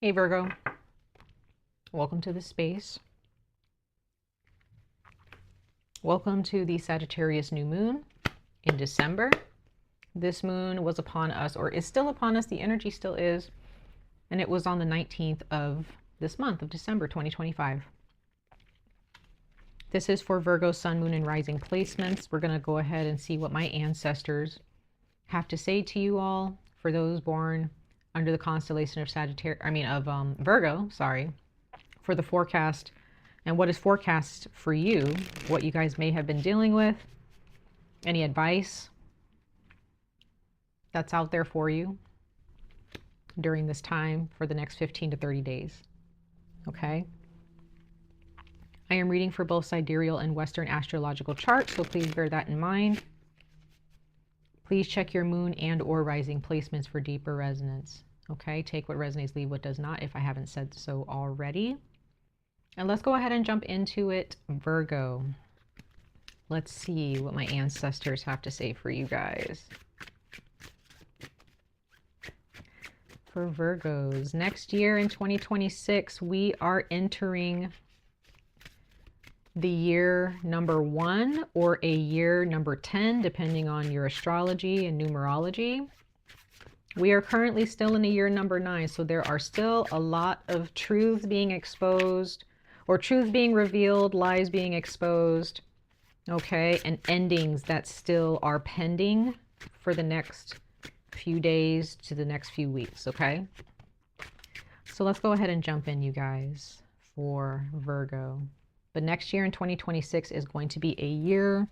Hey Virgo, welcome to the space. Welcome to the Sagittarius new moon in December. This moon was upon us, or is still upon us. The energy still is, and it was on the 19th of this month of December 2025. This is for Virgo, Sun, Moon, and Rising placements. We're going to go ahead and see what my ancestors have to say to you all, for those born under the constellation of Virgo, for the forecast and what is forecast for you, what you guys may have been dealing with, any advice that's out there for you during this time for the next 15 to 30 days. Okay. I am reading for both sidereal and Western astrological charts, so please bear that in mind. Please check your moon and or rising placements for deeper resonance. Okay, take what resonates, leave what does not, if I haven't said so already. And let's go ahead and jump into it, Virgo. Let's see what my ancestors have to say for you guys. For Virgos, next year in 2026, we are entering the year number 1 or a year number 10, depending on your astrology and numerology. We are currently still in the year number 9, so there are still a lot of truths being exposed, or truths being revealed, lies being exposed, okay, and endings that still are pending for the next few days to the next few weeks, okay? So let's go ahead and jump in, you guys, for Virgo. But next year in 2026 is going to be a year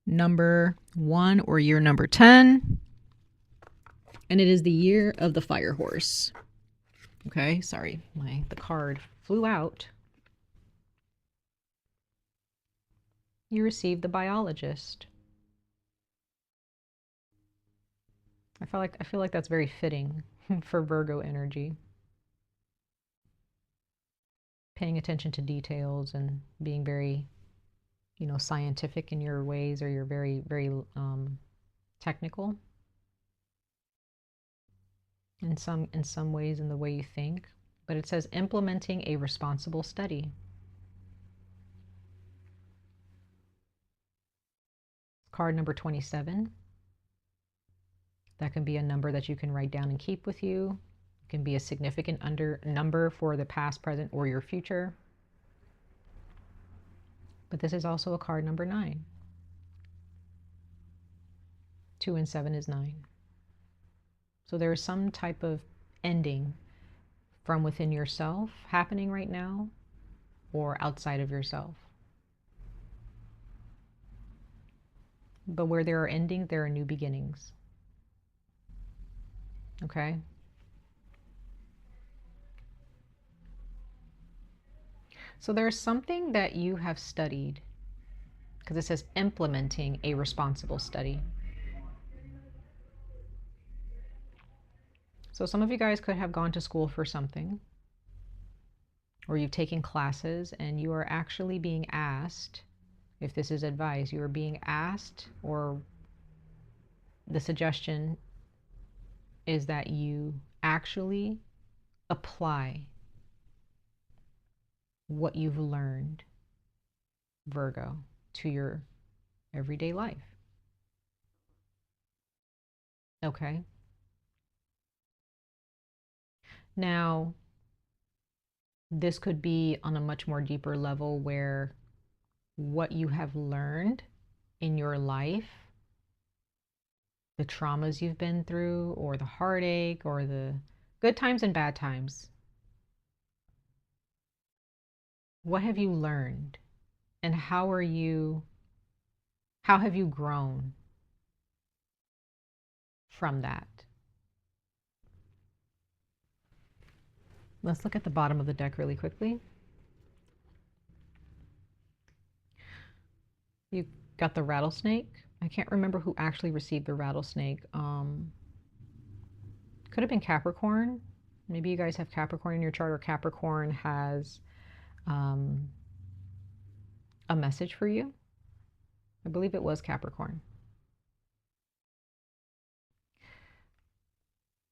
number 1 or year number 10. And it is the year of the fire horse. Okay, sorry, the card flew out. You received the biologist. I feel like that's very fitting for Virgo energy. Paying attention to details and being very, scientific in your ways, or you're very, very technical in some ways in the way you think. But it says implementing a responsible study. Card number 27. That can be a number that you can write down and keep with you. It can be a significant number for the past, present, or your future. But this is also a card number 9. 2 and 7 is 9. So there is some type of ending from within yourself happening right now, or outside of yourself. But where there are endings, there are new beginnings. Okay? So there's something that you have studied, because it says implementing a responsible study. So some of you guys could have gone to school for something, or you've taken classes and you are actually being asked, if this is advice, you are being asked, or the suggestion is that you actually apply what you've learned, Virgo, to your everyday life. Okay. Now, this could be on a much more deeper level, where what you have learned in your life, the traumas you've been through, or the heartache, or the good times and bad times, what have you learned, and how have you grown from that? Let's look at the bottom of the deck really quickly. You got the rattlesnake. I can't remember who actually received the rattlesnake. Could have been Capricorn. Maybe you guys have Capricorn in your chart, or Capricorn has a message for you. I believe it was Capricorn.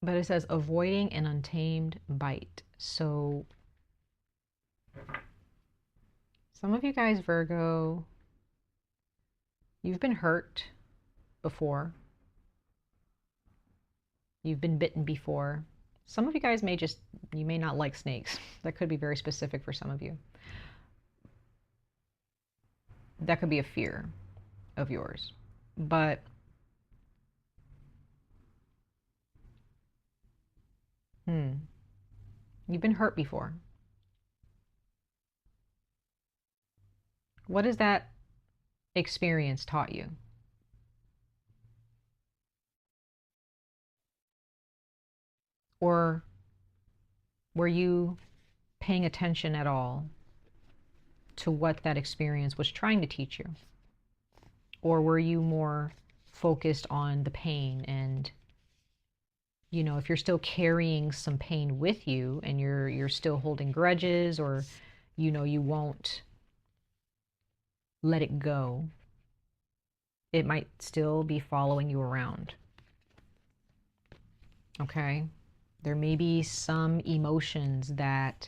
But it says avoiding an untamed bite. So some of you guys, Virgo, you've been hurt before. You've been bitten before. Some of you guys may just, you may not like snakes. That could be very specific for some of you. That could be a fear of yours. But you've been hurt before. What has that experience taught you? Or were you paying attention at all to what that experience was trying to teach you? Or were you more focused on the pain? And, you know, if you're still carrying some pain with you and you're still holding grudges, or, you know, you won't let it go, it might still be following you around. Okay? There may be some emotions that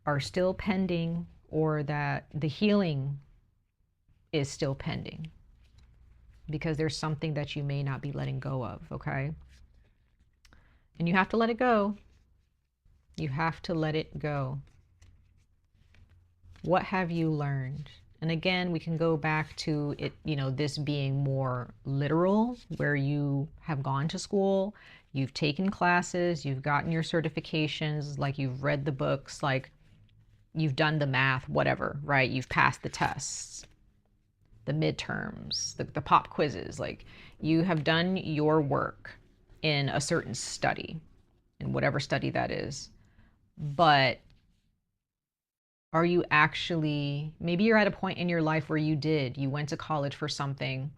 are still pending, or that the healing is still pending, because there's something that you may not be letting go of, okay? And you have to let it go. You have to let it go. What have you learned? And again, we can go back to it, you know, this being more literal, where you have gone to school, you've taken classes, you've gotten your certifications, like you've read the books, like you've done the math, whatever, right? You've passed the tests, the midterms, the pop quizzes, like you have done your work in a certain study, in whatever study that is. But are you actually, maybe you're at a point in your life where you went to college for something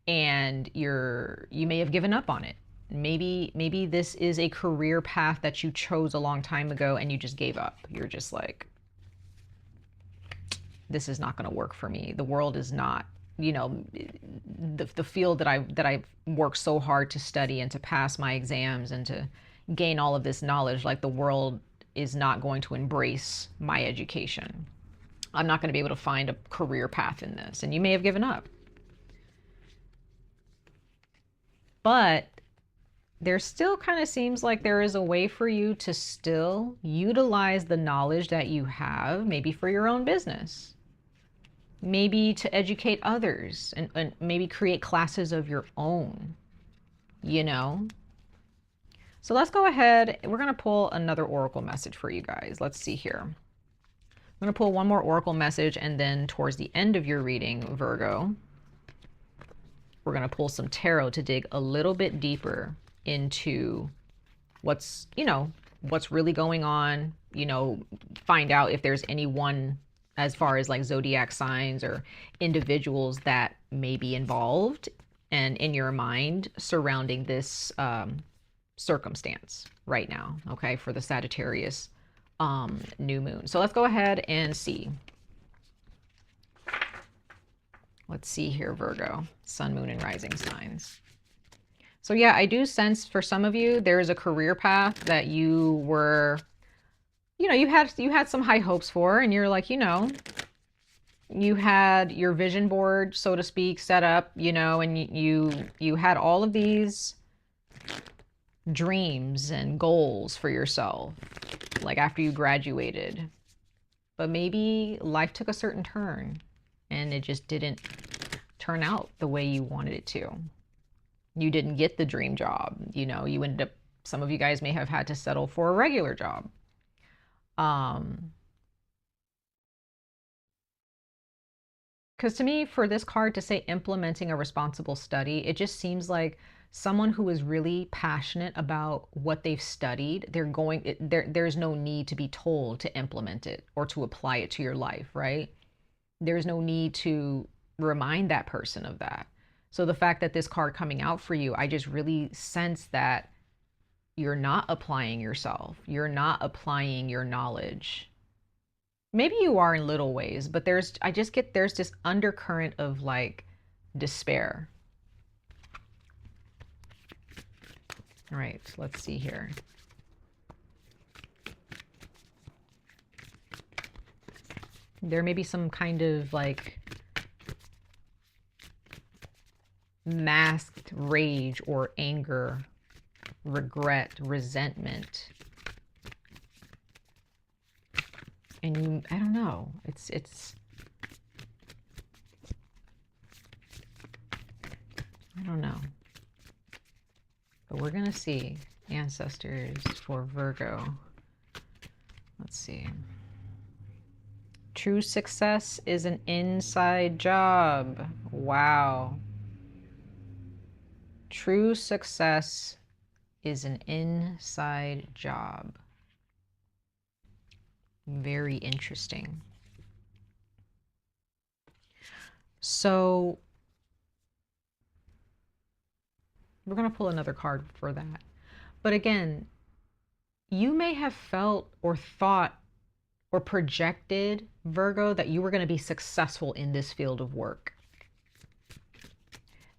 and you may have given up on it. Maybe this is a career path that you chose a long time ago and you just gave up. You're just like, this is not going to work for me. The world is not, you know, the field that I've worked so hard to study and to pass my exams and to gain all of this knowledge, like the world is not going to embrace my education. I'm not going to be able to find a career path in this. And you may have given up. But there still kind of seems like there is a way for you to still utilize the knowledge that you have, maybe for your own business, maybe to educate others, and maybe create classes of your own, you know? So let's go ahead. We're going to pull another oracle message for you guys. Let's see here. I'm going to pull one more oracle message, and then towards the end of your reading, Virgo, we're going to pull some tarot to dig a little bit deeper into what's, you know, what's really going on, you know, find out if there's anyone as far as like zodiac signs or individuals that may be involved and in your mind surrounding this circumstance right now, okay, for the Sagittarius new moon. So let's go ahead and see. Let's see here, Virgo, sun, moon, and rising signs. So yeah, I do sense for some of you, there is a career path that you were, you know, you had some high hopes for, and you're like, you know, you had your vision board, so to speak, set up, you know, and you had all of these dreams and goals for yourself, like after you graduated. But maybe life took a certain turn and it just didn't turn out the way you wanted it to. You didn't get the dream job, you know, you ended up, some of you guys may have had to settle for a regular job. Because to me, for this card to say implementing a responsible study, it just seems like someone who is really passionate about what they've studied, there's no need to be told to implement it or to apply it to your life, right? There's no need to remind that person of that. So the fact that this card coming out for you, I just really sense that you're not applying yourself. You're not applying your knowledge. Maybe you are in little ways, but there's this undercurrent of like despair. All right, let's see here. There may be some kind of like masked rage or anger, regret, resentment. And you, I don't know, it's I don't know. But we're going to see ancestors for Virgo. Let's see. True success is an inside job. Wow. True success is an inside job. Very interesting. So we're going to pull another card for that. But again, you may have felt or thought or projected, Virgo, that you were going to be successful in this field of work.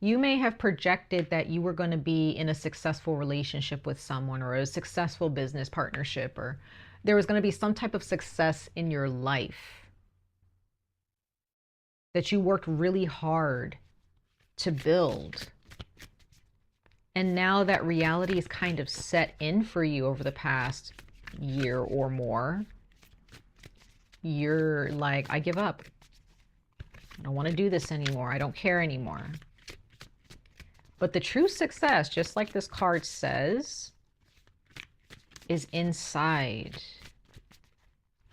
You may have projected that you were going to be in a successful relationship with someone, or a successful business partnership, or there was going to be some type of success in your life that you worked really hard to build. And now that reality is kind of set in for you over the past year or more. You're like, I give up. I don't want to do this anymore. I don't care anymore. But the true success, just like this card says, is inside,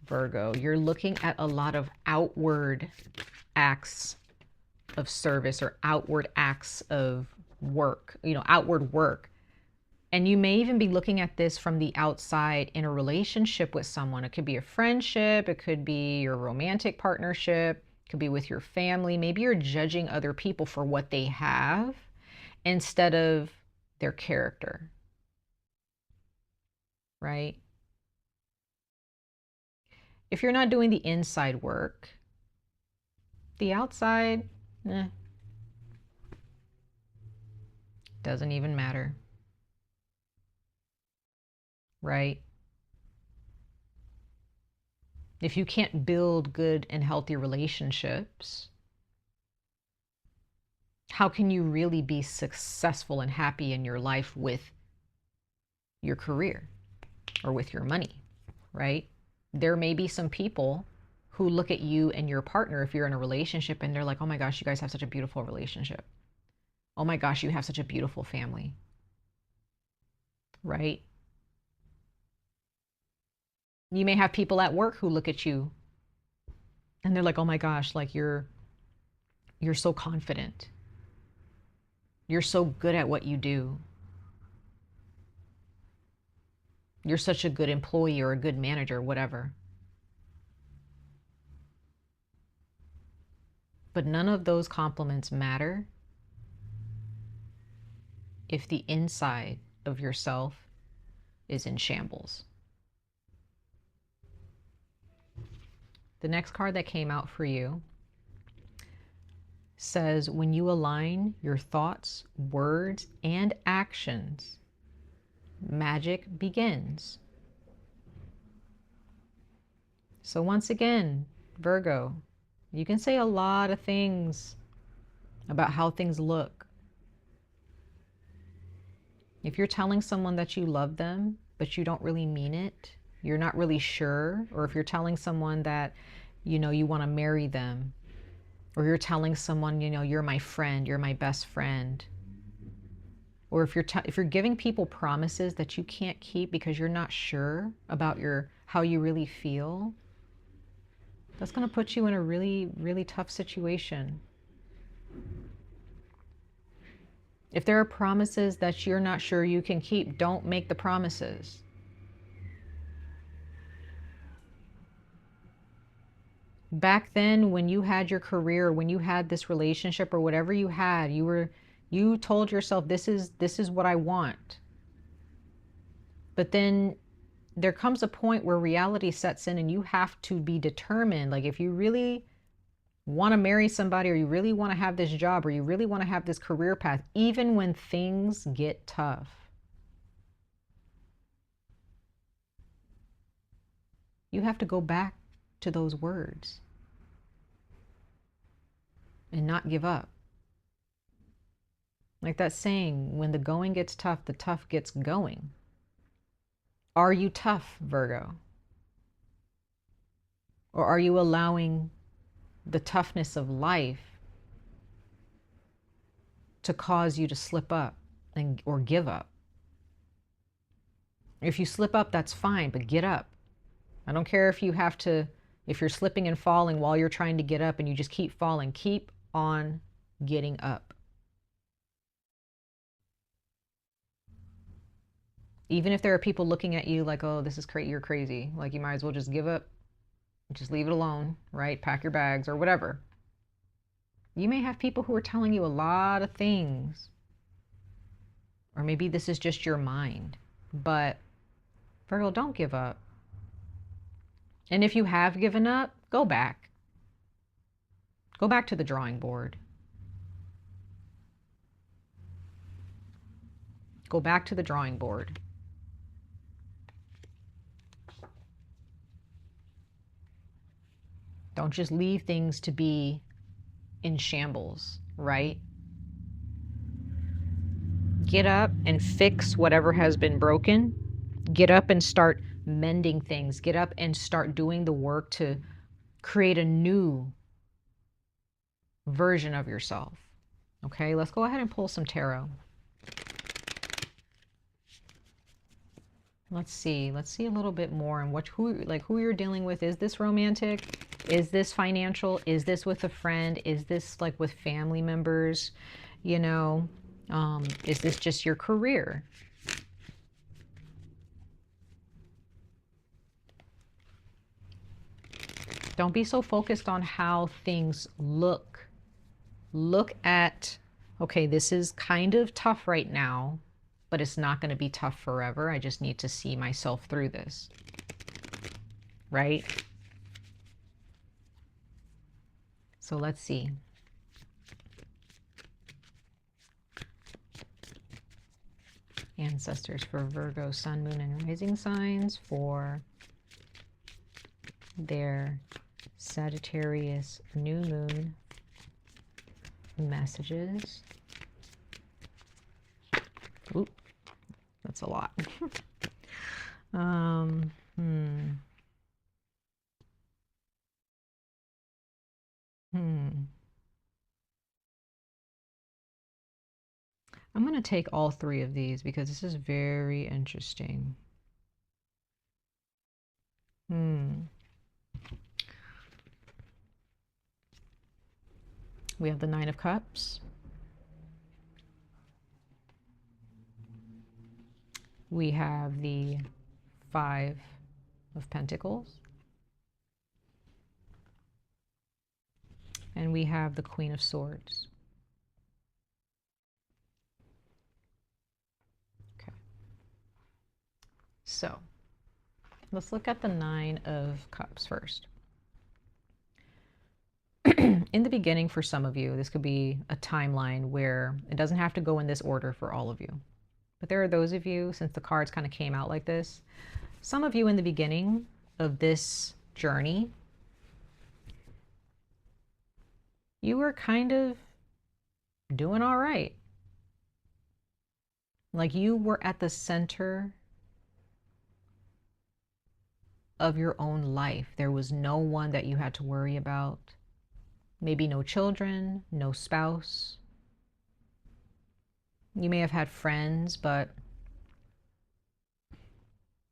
Virgo. You're looking at a lot of outward acts of service or outward acts of work, you know, outward work. And you may even be looking at this from the outside in a relationship with someone. It could be a friendship. It could be your romantic partnership. It could be with your family. Maybe you're judging other people for what they have instead of their character, right? If you're not doing the inside work, the outside, doesn't even matter. Right? If you can't build good and healthy relationships, how can you really be successful and happy in your life with your career or with your money, right? There may be some people who look at you and your partner, if you're in a relationship, and they're like, oh my gosh, you guys have such a beautiful relationship. Oh my gosh, you have such a beautiful family, right? You may have people at work who look at you and they're like, oh my gosh, like you're so confident. You're so good at what you do. You're such a good employee or a good manager, whatever. But none of those compliments matter if the inside of yourself is in shambles. The next card that came out for you says, when you align your thoughts, words, and actions, magic begins. So once again, Virgo, you can say a lot of things about how things look. If you're telling someone that you love them, but you don't really mean it, you're not really sure, or if you're telling someone that, you know, you want to marry them, or you're telling someone, you know, you're my friend, you're my best friend, or if you're giving people promises that you can't keep because you're not sure about how you really feel, that's going to put you in a really, really tough situation. If there are promises that you're not sure you can keep, don't make the promises. Back then, when you had your career, when you had this relationship or whatever you had, you told yourself, this is what I want. But then there comes a point where reality sets in and you have to be determined. Like, if you really want to marry somebody, or you really want to have this job, or you really want to have this career path, even when things get tough, You have to go back to those words and not give up. Like that saying, when the going gets tough, the tough gets going. Are you tough, Virgo? Or are you allowing the toughness of life to cause you to slip up or give up? If you slip up, that's fine, but get up. I don't care if you have to, if you're slipping and falling while you're trying to get up and you just keep falling, keep on getting up. Even if there are people looking at you like, oh, this is crazy, you're crazy. Like, you might as well just give up, just leave it alone, right? Pack your bags or whatever. You may have people who are telling you a lot of things. Or maybe this is just your mind. But Virgo, don't give up. And if you have given up, go back. Go back to the drawing board. Go back to the drawing board. Don't just leave things to be in shambles, right? Get up and fix whatever has been broken. Get up and start mending things. Get up and start doing the work to create a new version of yourself. Okay, let's go ahead and pull some tarot. Let's see a little bit more on who you're dealing with. Is this romantic? Is this financial? Is this with a friend? Is this like with family members? You know, is this just your career? Don't be so focused on how things look. Look at, okay, this is kind of tough right now, but it's not going to be tough forever. I just need to see myself through this, right? So let's see. Ancestors for Virgo, Sun, Moon, and Rising signs for their Sagittarius new moon messages. Oop, that's a lot. I'm going to take all three of these because this is very interesting. We have the Nine of Cups. We have the Five of Pentacles. And we have the Queen of Swords. Okay. So let's look at the Nine of Cups first. In the beginning, for some of you, this could be a timeline where it doesn't have to go in this order for all of you. But there are those of you, since the cards kind of came out like this, some of you in the beginning of this journey, you were kind of doing all right. Like you were at the center of your own life. There was no one that you had to worry about. Maybe no children, no spouse. You may have had friends, but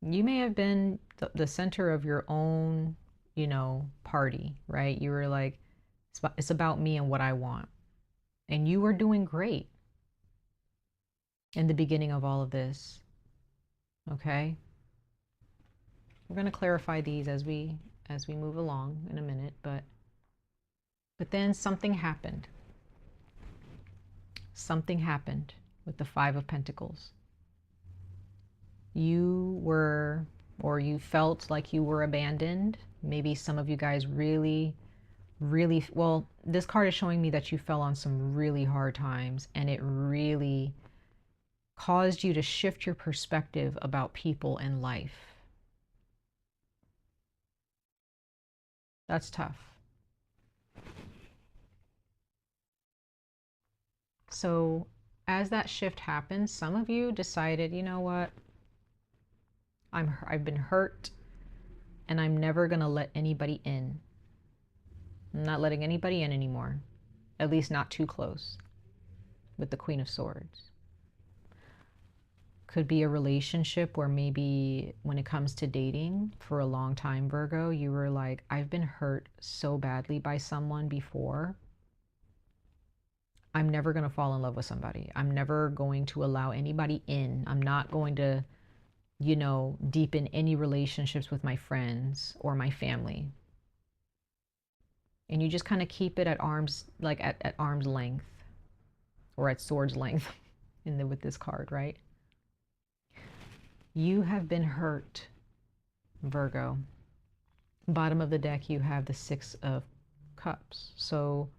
you may have been the center of your own, you know, party, right? You were like, it's about me and what I want. And you were doing great in the beginning of all of this. Okay? We're going to clarify these as we move along in a minute, but then something happened. Something happened with the Five of Pentacles. You were, or you felt like you were abandoned. Maybe some of you guys really, well, this card is showing me that you fell on some really hard times, and it really caused you to shift your perspective about people and life. That's tough. So as that shift happens, some of you decided, you know what? I've been hurt and I'm never going to let anybody in. I'm not letting anybody in anymore. At least not too close. With the Queen of Swords. Could be a relationship where maybe when it comes to dating for a long time, Virgo, you were like, I've been hurt so badly by someone before. I'm never going to fall in love with somebody. I'm never going to allow anybody in. I'm not going to, you know, deepen any relationships with my friends or my family. And you just kind of keep it at arm's, like at arm's length or at sword's length with this card, right? You have been hurt, Virgo. Bottom of the deck, you have the Six of Cups. So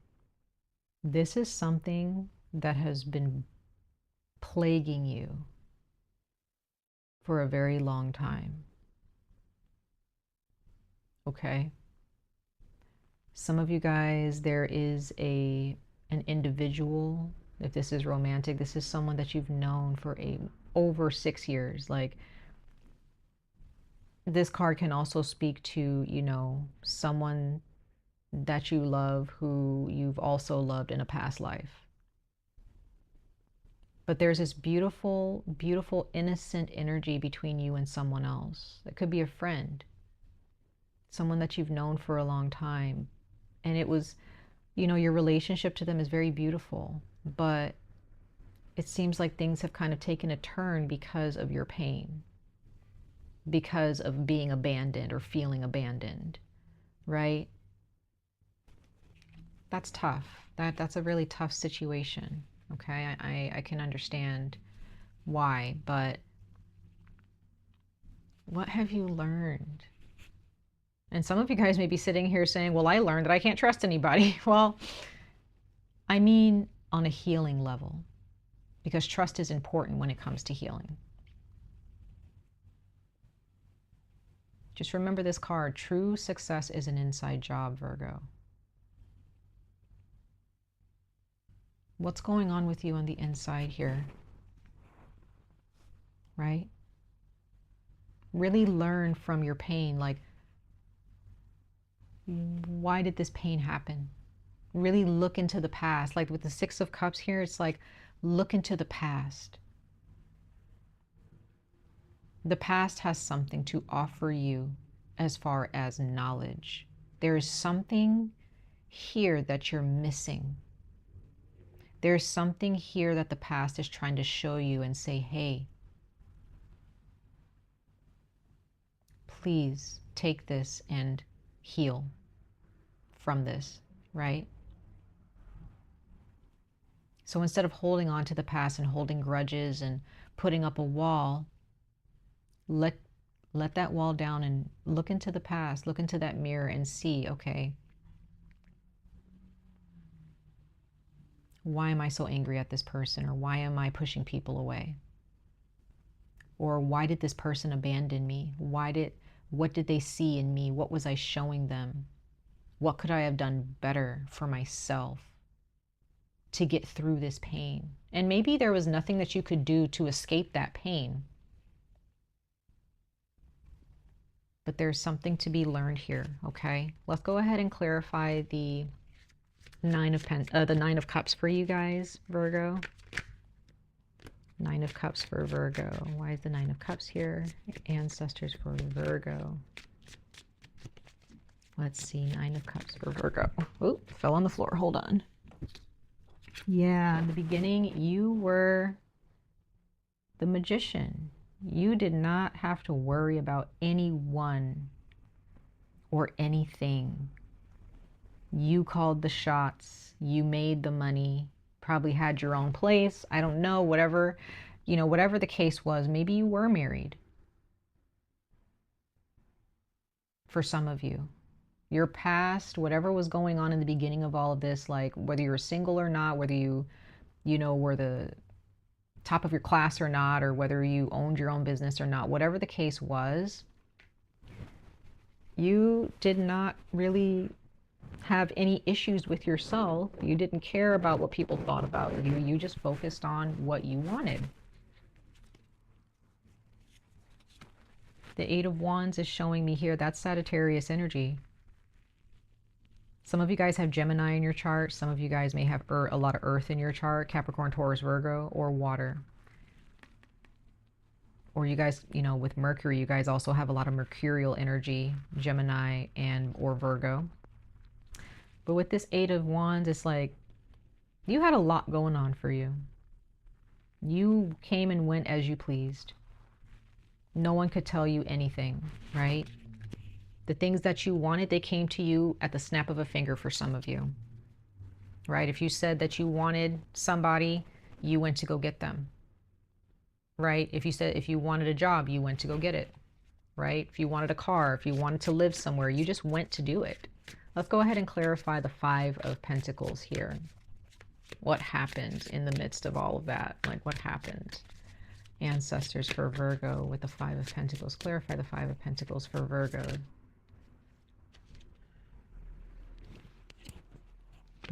this is something that has been plaguing you for a very long time. Okay? Some of you guys, there is an individual, if this is romantic, this is someone that you've known for over 6 years. Like, this card can also speak to, you know, someone that you love who you've also loved in a past life. But there's this beautiful, beautiful, innocent energy between you and someone else. It could be a friend, someone that you've known for a long time. And it was, you know, your relationship to them is very beautiful, but it seems like things have kind of taken a turn because of your pain, because of being abandoned or feeling abandoned, right? That's tough. That's a really tough situation, okay? I can understand why, but what have you learned? And some of you guys may be sitting here saying, well, I learned that I can't trust anybody. Well, I mean on a healing level, because trust is important when it comes to healing. Just remember this card, true success is an inside job, Virgo. What's going on with you on the inside here? Right? Really learn from your pain. Like, why did this pain happen? Really look into the past. Like with the Six of Cups here, it's like, look into the past. The past has something to offer you as far as knowledge. There is something here that you're missing. There's something here that the past is trying to show you and say, hey, please take this and heal from this, right? So instead of holding on to the past and holding grudges and putting up a wall, let that wall down and look into the past, look into that mirror and see, okay, why am I so angry at this person? Or why am I pushing people away? Or why did this person abandon me? What did they see in me? What was I showing them? What could I have done better for myself to get through this pain? And maybe there was nothing that you could do to escape that pain. But there's something to be learned here, okay? Let's go ahead and clarify the Nine of Cups for you guys, Virgo. Nine of Cups for Virgo. Why is the Nine of Cups here? Ancestors for Virgo. Let's see, Nine of Cups for Virgo. Oh, fell on the floor. Hold on. Yeah, in the beginning, you were the Magician. You did not have to worry about anyone or anything. You called the shots. You made the money. Probably had your own place. I don't know, whatever, you know, whatever the case was. Maybe you were married. For some of you. Your past, whatever was going on in the beginning of all of this, like whether you were single or not, whether you know, were the top of your class or not, or whether you owned your own business or not, whatever the case was, You did not really have any issues with yourself. You didn't care about what people thought about you. You just focused on what you wanted. The Eight of Wands is showing me here. That's Sagittarius energy. Some of you guys have Gemini in your chart. Some of you guys may have a lot of earth in your chart. Capricorn, Taurus, Virgo, or water. Or you guys, you know, with Mercury, you guys also have a lot of mercurial energy, Gemini or Virgo. But with this Eight of Wands, it's like you had a lot going on for you. You came and went as you pleased. No one could tell you anything, right? The things that you wanted, they came to you at the snap of a finger for some of you, right? If you said that you wanted somebody, you went to go get them, right? If you said if you wanted a job, you went to go get it, right? If you wanted a car, if you wanted to live somewhere, you just went to do it. Let's go ahead and clarify the Five of Pentacles here. What happened in the midst of all of that? Like, what happened? Ancestors for Virgo with the Five of Pentacles. Clarify the Five of Pentacles for Virgo.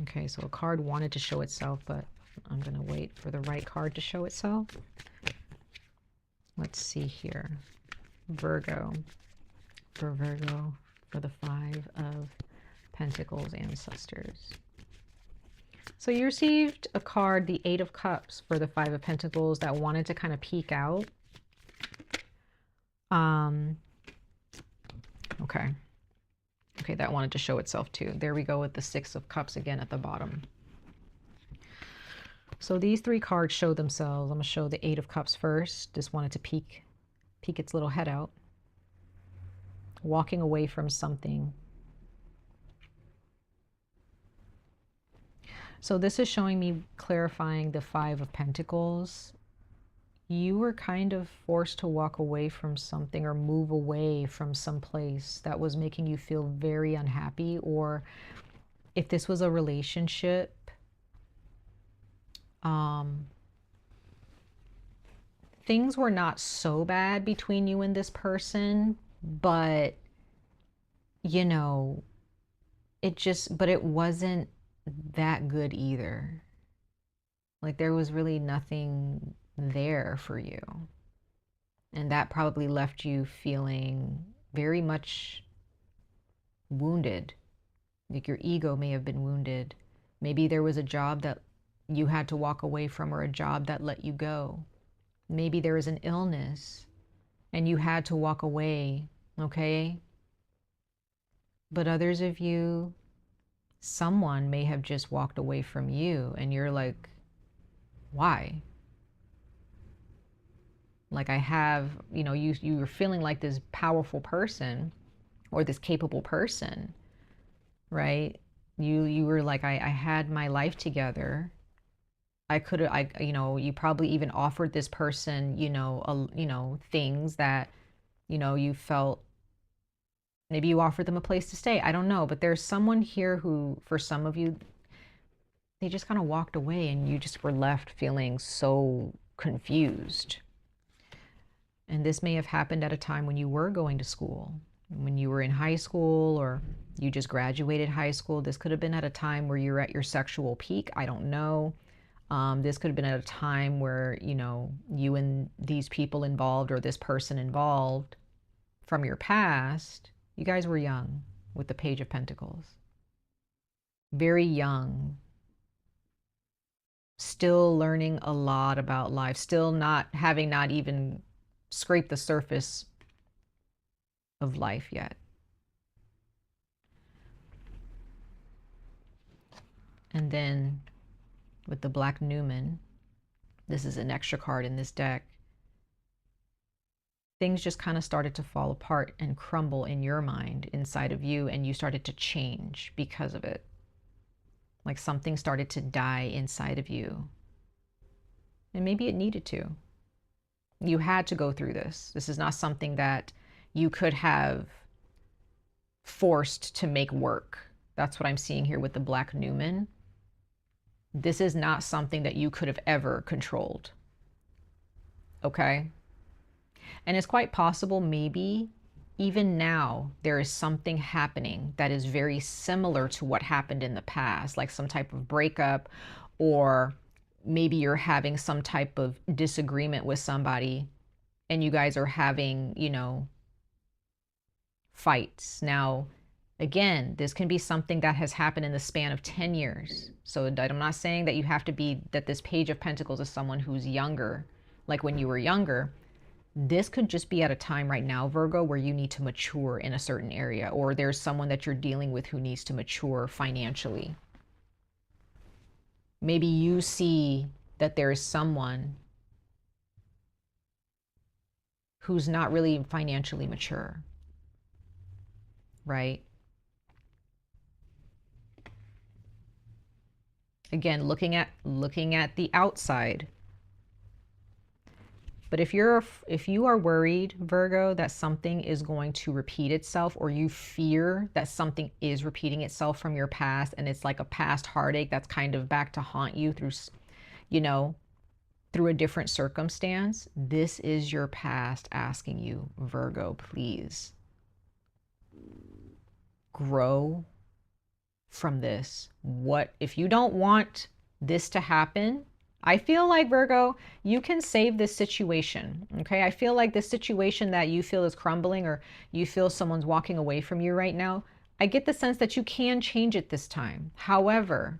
Okay, so a card wanted to show itself, but I'm going to wait for the right card to show itself. Let's see here. Virgo. For Virgo, for the Five of Pentacles, ancestors. So you received a card, the Eight of Cups, for the Five of Pentacles that wanted to kind of peek out. Okay. Okay, that wanted to show itself too. There we go with the Six of Cups again at the bottom. So these three cards show themselves. I'm going to show the Eight of Cups first. Just wanted to peek its little head out. Walking away from something. So this is showing me, clarifying the Five of Pentacles. You were kind of forced to walk away from something or move away from some place that was making you feel very unhappy. Or if this was a relationship, things were not so bad between you and this person, but, you know, but it wasn't that good either. Like, there was really nothing there for you, and that probably left you feeling very much wounded. Like your ego may have been wounded. Maybe there was a job that you had to walk away from, or a job that let you go. Maybe there was an illness and you had to walk away, okay? But others of you, someone may have just walked away from you and you're like, why? Like, I have, you know, you were feeling like this powerful person or this capable person, right? You were like, I had my life together. You know, you probably even offered this person, you know, things that, you know, you felt, maybe you offered them a place to stay. I don't know, but there's someone here who, for some of you, they just kind of walked away and you just were left feeling so confused. And this may have happened at a time when you were going to school, when you were in high school, or you just graduated high school. This could have been at a time where you're at your sexual peak. I don't know. This could have been at a time where, you know, you and these people involved, or this person involved from your past, you guys were young with the Page of Pentacles. Very young. Still learning a lot about life. Still not even scraped the surface of life yet. And then with the Black Newman, this is an extra card in this deck, things just kind of started to fall apart and crumble in your mind, inside of you, and you started to change because of it. Like something started to die inside of you. And maybe it needed to. You had to go through this. This is not something that you could have forced to make work. That's what I'm seeing here with the Black Newman. This is not something that you could have ever controlled. Okay? And it's quite possible, maybe even now, there is something happening that is very similar to what happened in the past, like some type of breakup, or maybe you're having some type of disagreement with somebody and you guys are having, you know, fights. Now, again, this can be something that has happened in the span of 10 years. So I'm not saying that you have to be, that this Page of Pentacles is someone who's younger, like when you were younger. This could just be at a time right now, Virgo, where you need to mature in a certain area, or there's someone that you're dealing with who needs to mature financially. Maybe you see that there is someone who's not really financially mature, right? Again, looking at the outside. But if you are worried, Virgo, that something is going to repeat itself, or you fear that something is repeating itself from your past, and it's like a past heartache that's kind of back to haunt you through, you know, through a different circumstance, this is your past asking you, Virgo, please grow from this. What if you don't want this to happen? I feel like, Virgo, you can save this situation, okay? I feel like this situation that you feel is crumbling, or you feel someone's walking away from you right now, I get the sense that you can change it this time. However,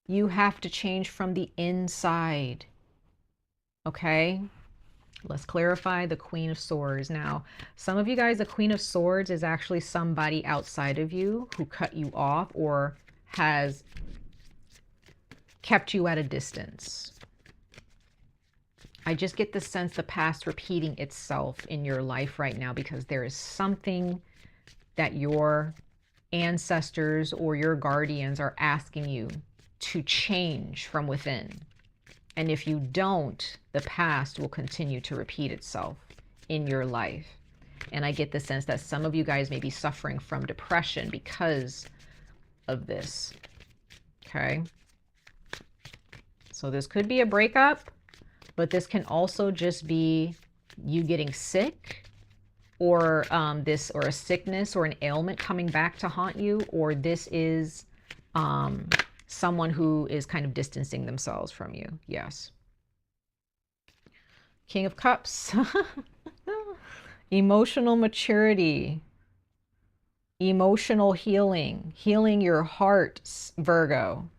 you have to change from the inside, okay? Let's clarify the Queen of Swords. Now, some of you guys, the Queen of Swords is actually somebody outside of you who cut you off or has kept you at a distance. I just get the sense the past repeating itself in your life right now, because there is something that your ancestors or your guardians are asking you to change from within. And if you don't, the past will continue to repeat itself in your life. And I get the sense that some of you guys may be suffering from depression because of this. Okay. So this could be a breakup, but this can also just be you getting sick, or or a sickness or an ailment coming back to haunt you, or this is someone who is kind of distancing themselves from you. Yes. King of Cups. Emotional maturity. Emotional healing. Healing your heart, Virgo.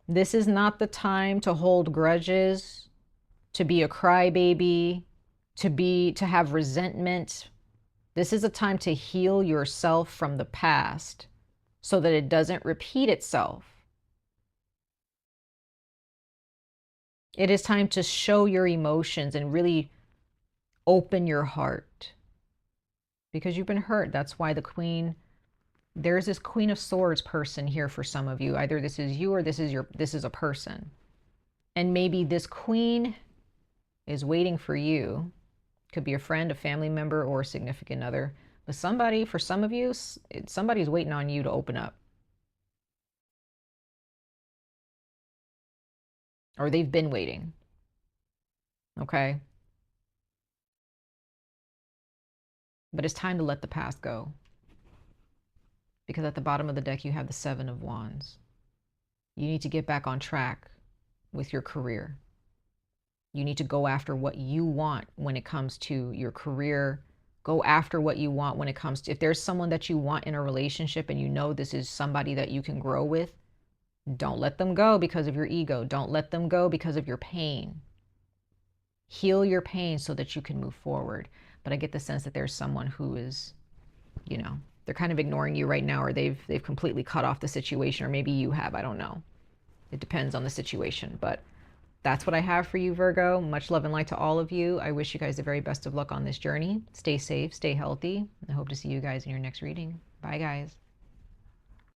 This is not the time to hold grudges, to be a crybaby, to have resentment. This is a time to heal yourself from the past so that it doesn't repeat itself. It is time to show your emotions and really open your heart, because you've been hurt. That's why the Queen, there's this Queen of Swords person here for some of you. Either this is you or this is a person. And maybe this Queen is waiting for you. Could be a friend, a family member, or a significant other. But somebody, for some of you, somebody's waiting on you to open up. Or they've been waiting. Okay? But it's time to let the past go. Because at the bottom of the deck, you have the Seven of Wands. You need to get back on track with your career. You need to go after what you want when it comes to your career. Go after what you want when it comes to, if there's someone that you want in a relationship and you know this is somebody that you can grow with, don't let them go because of your ego. Don't let them go because of your pain. Heal your pain so that you can move forward. But I get the sense that there's someone who is, you know, they're kind of ignoring you right now, or they've completely cut off the situation, or maybe you have, I don't know. It depends on the situation, but that's what I have for you, Virgo. Much love and light to all of you. I wish you guys the very best of luck on this journey. Stay safe, stay healthy. I hope to see you guys in your next reading. Bye, guys.